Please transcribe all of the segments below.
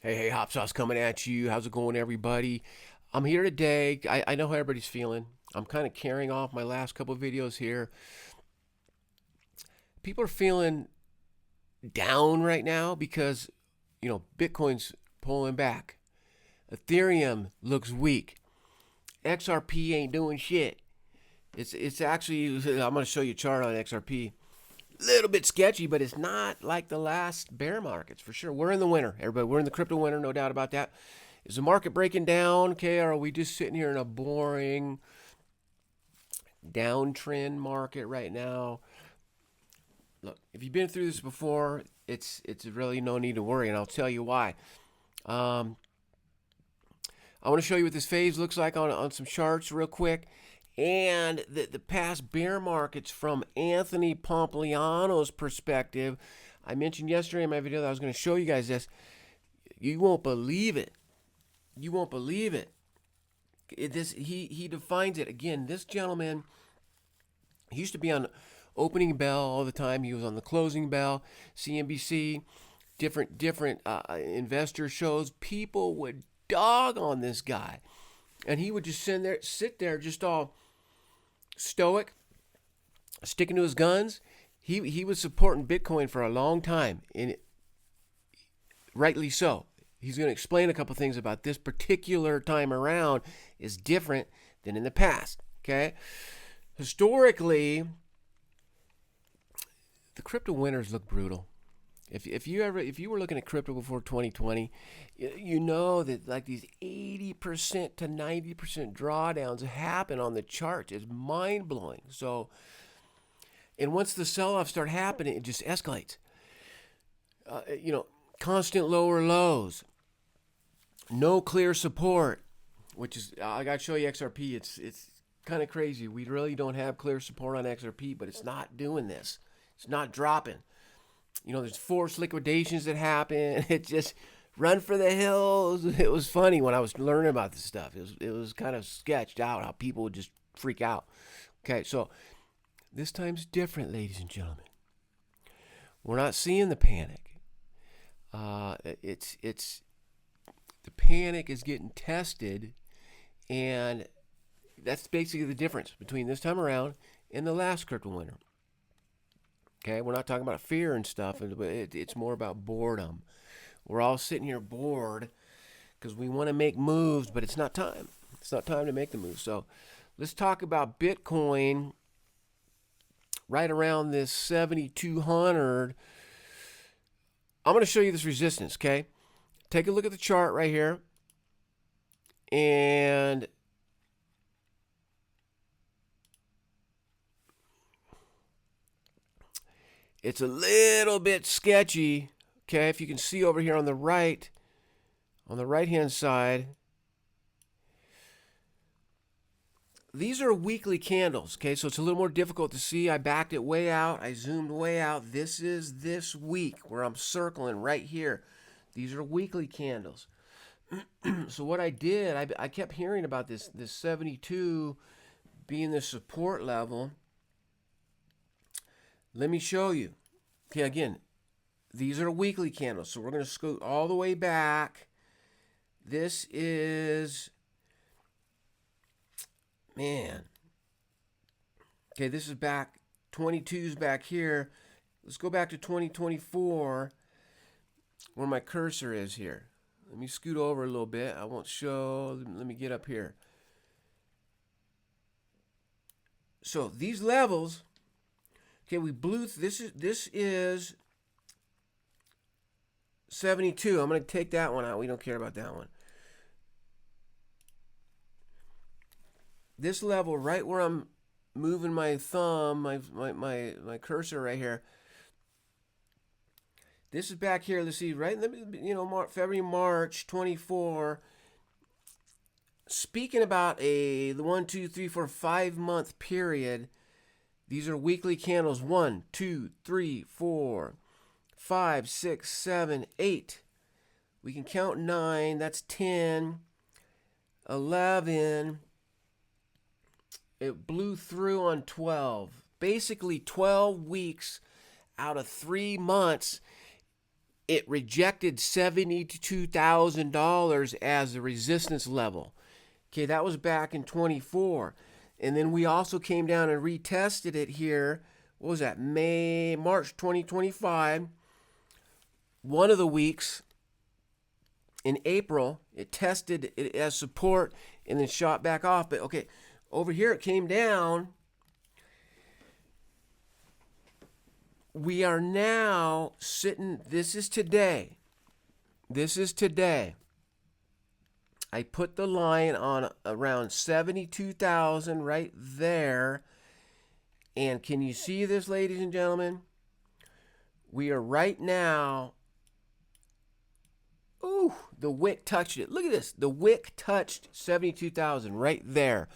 Hey, Hop Sauce coming at you. How's it going, everybody? I'm here today. I know how everybody's feeling. I'm kind of carrying off my last couple of videos here. People are feeling down right now because, Bitcoin's pulling back. Ethereum looks weak. XRP ain't doing shit. It's actually, I'm going to show you a chart on XRP. Little bit sketchy, but it's not like the last bear markets for sure. We're in the winter, everybody. We're in the crypto winter, no doubt about that. Is the market breaking down? Okay, or are we just sitting here in a boring downtrend market right now? Look, if you've been through this before, it's really no need to worry, and I'll tell you why. I want to show you what this phase looks like on some charts real quick. And the past bear markets from Anthony Pompliano's perspective. I mentioned yesterday in my video that I was going to show you guys this. You won't believe it. You won't believe it. He defines it. Again, this gentleman, he used to be on opening bell all the time. He was on the closing bell, CNBC, different investor shows. People would dog on this guy. And he would just sit there just all stoic, sticking to his guns. He was supporting Bitcoin for a long time, and rightly so. He's going to explain a couple things about this particular time around is different than in the past. Okay, historically, the crypto winners look brutal. If you were looking at crypto before 2020, you know that like these 80% to 90% drawdowns happen on the charts. It's mind blowing. So, and once the sell-offs start happening, it just escalates. Constant lower lows, no clear support, which is I got to show you XRP. It's kind of crazy. We really don't have clear support on XRP, but it's not doing this. It's not dropping. There's forced liquidations that happen. It just run for the hills. It was funny when I was learning about this stuff. It was kind of sketched out how people would just freak out. Okay, so this time's different, ladies and gentlemen. We're not seeing the panic. It's the panic is getting tested, and that's basically the difference between this time around and the last crypto winter. Okay, we're not talking about fear and stuff, but it's more about boredom. We're all sitting here bored because we want to make moves, but it's not time. It's not time to make the move. So let's talk about Bitcoin right around this 7,200. I'm going to show you this resistance, okay? Take a look at the chart right here. And it's a little bit sketchy, okay? If you can see over here on the right-hand side, these are weekly candles, okay? So it's a little more difficult to see. I backed it way out. I zoomed way out. This is this week where I'm circling right here. These are weekly candles. So what I did, I kept hearing about this 72 being the support level. Let me show you. Okay, again, these are weekly candles. So we're going to scoot all the way back. This is, man. Okay, this is back. 22's back here. Let's go back to 2024 where my cursor is here. Let me scoot over a little bit. I won't show. Let me get up here. So these levels, okay, we blew. This is 72. I'm going to take that one out. We don't care about that one. This level, right where I'm moving my thumb, my cursor right here. This is back here. Let's see, right in the February, March 24. Speaking about the 1, 2, 3, 4, 5 month period. These are weekly candles. 1, 2, 3, 4, 5, 6, 7, 8. We can count 9. That's 10, 11. It blew through on 12. Basically 12 weeks out of 3 months. it rejected $72,000 as the resistance level. Okay, that was back in 24. And then we also came down and retested it here. What was that? March 2025. One of the weeks in April, it tested it as support and then shot back off. But okay, over here it came down. We are now sitting, this is today. This is today. I put the line on around 72,000 right there. And can you see this, ladies and gentlemen? We are right now. Ooh, the wick touched it. Look at this. The wick touched 72,000 right there.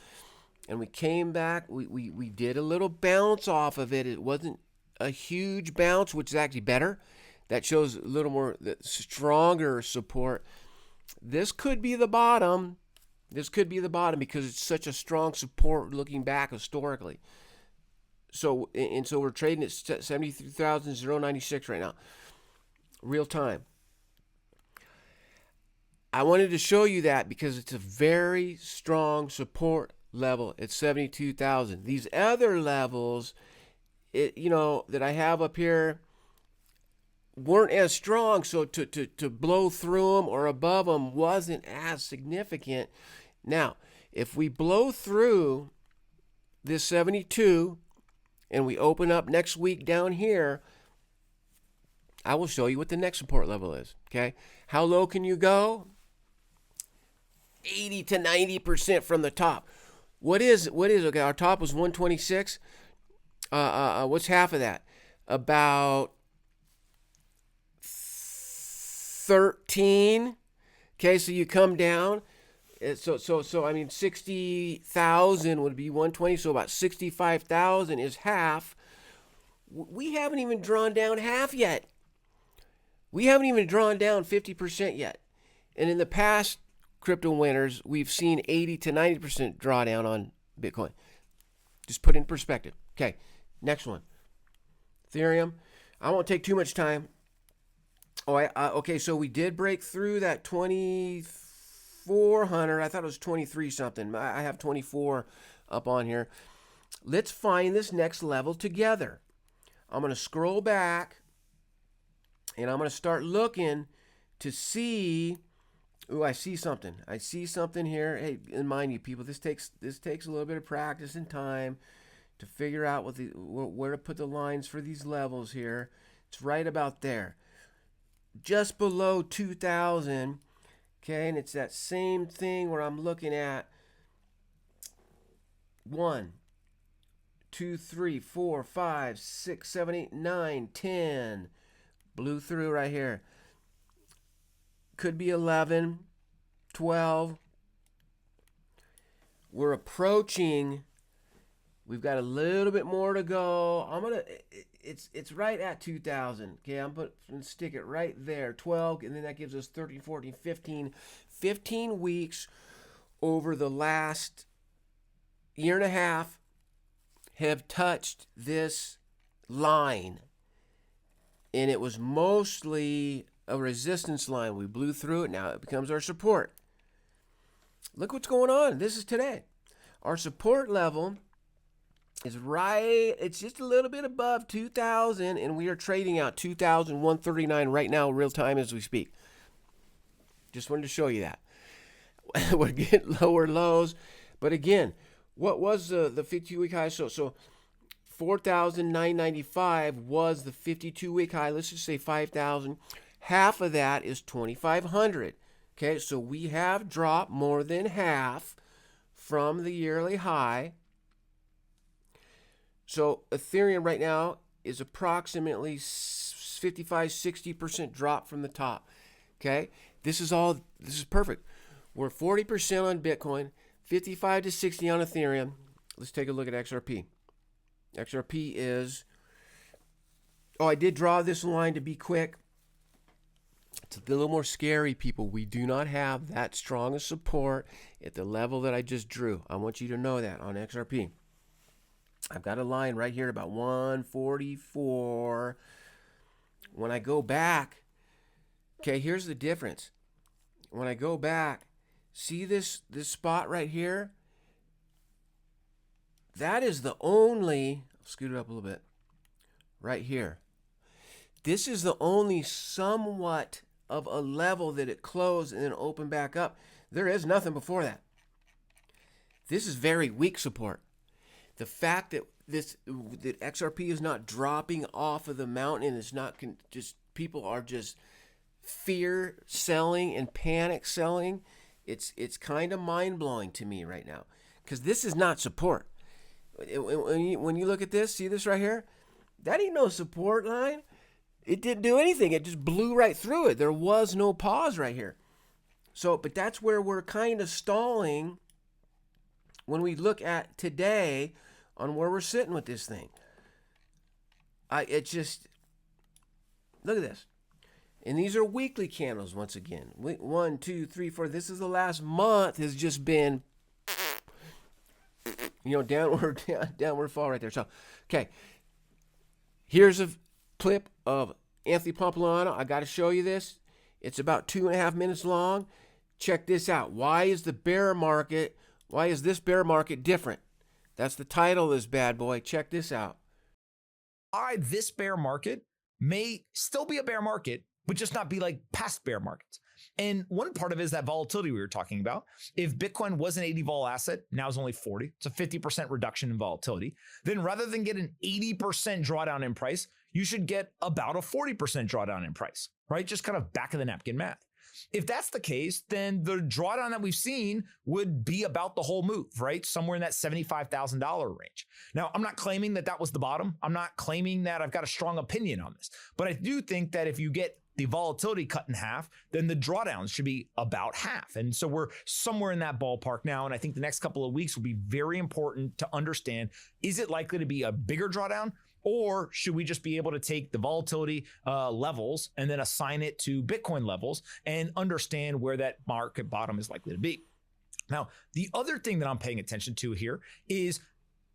And we came back. We did a little bounce off of it. It wasn't a huge bounce, which is actually better. That shows a little more stronger support. This could be the bottom. This could be the bottom because it's such a strong support looking back historically. So we're trading at 73,096 right now, real time. I wanted to show you that because it's a very strong support level at 72,000. These other levels, that I have up here weren't as strong, so to blow through them or above them wasn't as significant. Now, if we blow through this 72 and we open up next week down here, I will show you what the next support level is. Okay, how low can you go? 80 to 90% from the top. What is okay? Our top was 126. What's half of that? About 13. Okay, so you come down. So I mean 60,000 would be 120. So about 65,000 is half. We haven't even drawn down half yet. We haven't even drawn down 50% yet. And in the past crypto winners, we've seen 80 to 90% drawdown on Bitcoin. Just put it in perspective. Okay, next one. Ethereum. I won't take too much time. Okay, so we did break through that 2,400. I thought it was 23 something. I have 24 up on here. Let's find this next level together. I'm going to scroll back, and I'm going to start looking to see. Ooh, I see something. I see something here. Hey, and mind you, people, this takes a little bit of practice and time to figure out where to put the lines for these levels here. It's right about there, just below 2,000. Okay, and it's that same thing where I'm looking at 1, 2, 3, 4, 5, 6, 7, 8, 9, 10. Blew through right here. Could be 11, 12. We're approaching. We've got a little bit more to go. It's right at 2,000. Okay, I'm going to stick it right there. 12, and then that gives us 13, 14, 15. 15 weeks over the last year and a half have touched this line. And it was mostly a resistance line. We blew through it. Now it becomes our support. Look what's going on. This is today. Our support level is right. It's just a little bit above 2,000, and we are trading out 2,139 right now, real time as we speak. Just wanted to show you that. We're getting lower lows. But again, what was the 52-week high? So 4,995 was the 52-week high. Let's just say 5,000. Half of that is 2,500. Okay, so we have dropped more than half from the yearly high. So Ethereum right now is approximately 55-60% drop from the top. Okay, this is perfect. We're 40% on Bitcoin, 55 to 60 on Ethereum. Let's take a look at XRP. XRP is, I did draw this line to be quick. It's a little more scary, people. We do not have that strong a support at the level that I just drew. I want you to know that on XRP. I've got a line right here about 144. When I go back Okay, here's the difference. When I go back, see this spot right here? That is the only, scoot it up a little bit, right here. This is the only somewhat of a level that it closed and then opened back up. There is nothing before that. This is very weak support. The fact that that XRP is not dropping off of the mountain, it's not just, people are just fear selling and panic selling. It's kind of mind blowing to me right now, because this is not support. When you look at this, see this right here? That ain't no support line. It didn't do anything. It just blew right through it. There was no pause right here. So, but that's where we're kind of stalling when we look at today on where we're sitting with this thing. It just, look at this. And these are weekly candles once again. 1, 2, 3, 4. This is the last month has just been, downward fall right there. So, okay. Here's a clip of Anthony Pompliano. I got to show you this. It's about 2.5 minutes long. Check this out. Why is this bear market different? That's the title of this bad boy. Check this out. Why this bear market may still be a bear market, but just not be like past bear markets. And one part of it is that volatility we were talking about. If Bitcoin was an 80 vol asset, now it's only 40. It's a 50% reduction in volatility. Then rather than get an 80% drawdown in price, you should get about a 40% drawdown in price, right? Just kind of back of the napkin math. If that's the case, then the drawdown that we've seen would be about the whole move, right? Somewhere in that $75,000 range. Now, I'm not claiming that that was the bottom. I'm not claiming that I've got a strong opinion on this, but I do think that if you get the volatility cut in half, then the drawdowns should be about half. And so we're somewhere in that ballpark now. And I think the next couple of weeks will be very important to understand, is it likely to be a bigger drawdown? Or should we just be able to take the volatility levels and then assign it to Bitcoin levels and understand where that market bottom is likely to be? Now, the other thing that I'm paying attention to here is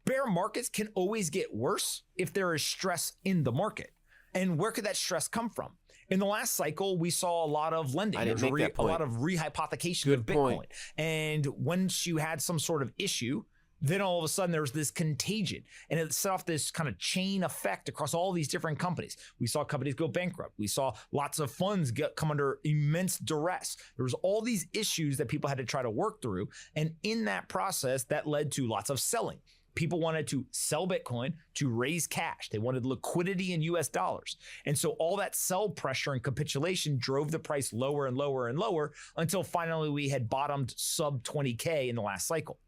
bear markets can always get worse if there is stress in the market. And where could that stress come from? In the last cycle, we saw a lot of lending. I didn't make that point. A lot of rehypothecation Good of Bitcoin. point. And once you had some sort of issue, then all of a sudden there was this contagion, and it set off this kind of chain effect across all these different companies. We saw companies go bankrupt. We saw lots of funds come under immense duress. There was all these issues that people had to try to work through. And in that process, that led to lots of selling. People wanted to sell Bitcoin to raise cash. They wanted liquidity in US dollars. And so all that sell pressure and capitulation drove the price lower and lower and lower until finally we had bottomed sub 20K in the last cycle.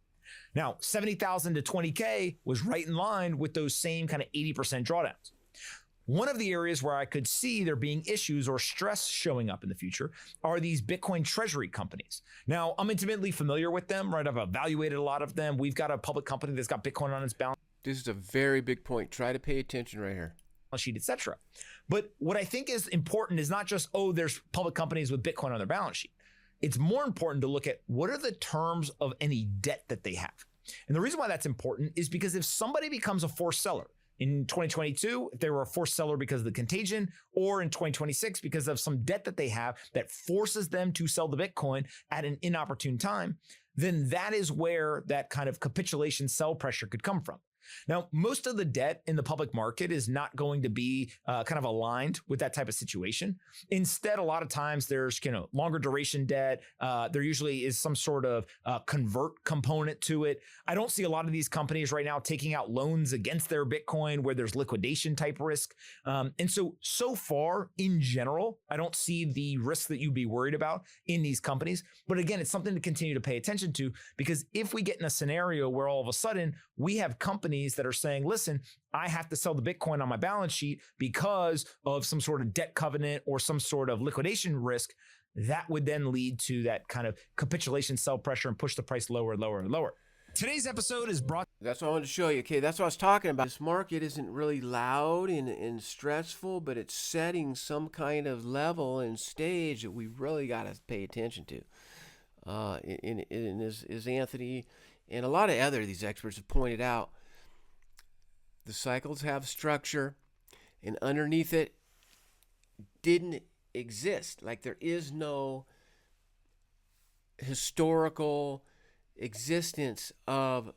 Now, 70,000 to 20K was right in line with those same kind of 80% drawdowns. One of the areas where I could see there being issues or stress showing up in the future are these Bitcoin treasury companies. Now, I'm intimately familiar with them, right? I've evaluated a lot of them. We've got a public company that's got Bitcoin on its balance This is a very big point. Try to pay attention right here. sheet, etc. But what I think is important is not just, oh, there's public companies with Bitcoin on their balance sheet. It's more important to look at what are the terms of any debt that they have. And the reason why that's important is because if somebody becomes a forced seller in 2022, if they were a forced seller because of the contagion, or in 2026 because of some debt that they have that forces them to sell the Bitcoin at an inopportune time, then that is where that kind of capitulation sell pressure could come from. Now, most of the debt in the public market is not going to be kind of aligned with that type of situation. Instead, a lot of times there's longer duration debt. There usually is some sort of convert component to it. I don't see a lot of these companies right now taking out loans against their Bitcoin where there's liquidation type risk. And so far, in general, I don't see the risk that you'd be worried about in these companies. But again, it's something to continue to pay attention to, because if we get in a scenario where all of a sudden we have companies that are saying, listen, I have to sell the Bitcoin on my balance sheet because of some sort of debt covenant or some sort of liquidation risk, that would then lead to that kind of capitulation sell pressure and push the price lower and lower and lower. Today's episode is brought. That's what I wanted to show you. Okay, that's what I was talking about. This market isn't really loud and stressful, but it's setting some kind of level and stage that we really got to pay attention to. And as Anthony and a lot of these experts have pointed out, the cycles have structure, and underneath it didn't exist. Like there is no historical existence of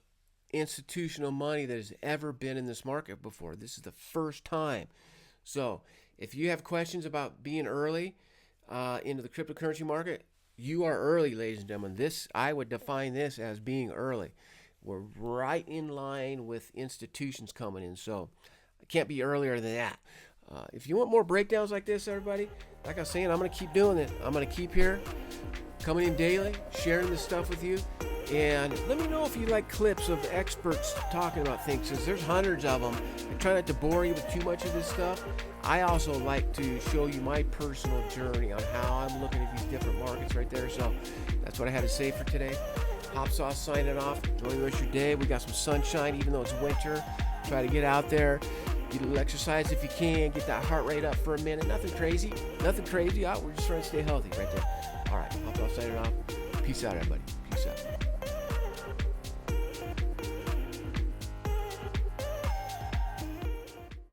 institutional money that has ever been in this market before. This is the first time. So if you have questions about being early into the cryptocurrency market, you are early, ladies and gentlemen. This, I would define this as being early. We're right in line with institutions coming in, so I can't be earlier than that. If you want more breakdowns like this, everybody, like I was saying, I'm going to keep doing it. I'm going to keep here, coming in daily, sharing this stuff with you. And let me know if you like clips of experts talking about things, because there's hundreds of them. I try not to bore you with too much of this stuff. I also like to show you my personal journey on how I'm looking at these different markets right there. So that's what I had to say for today. Hop Sauce signing off. Enjoy the rest of your day. We got some sunshine, even though it's winter. Try to get out there, get a little exercise if you can, get that heart rate up for a minute. Nothing crazy. We're just trying to stay healthy right there. All right, Hop Sauce signing off. Peace out, everybody. Peace out.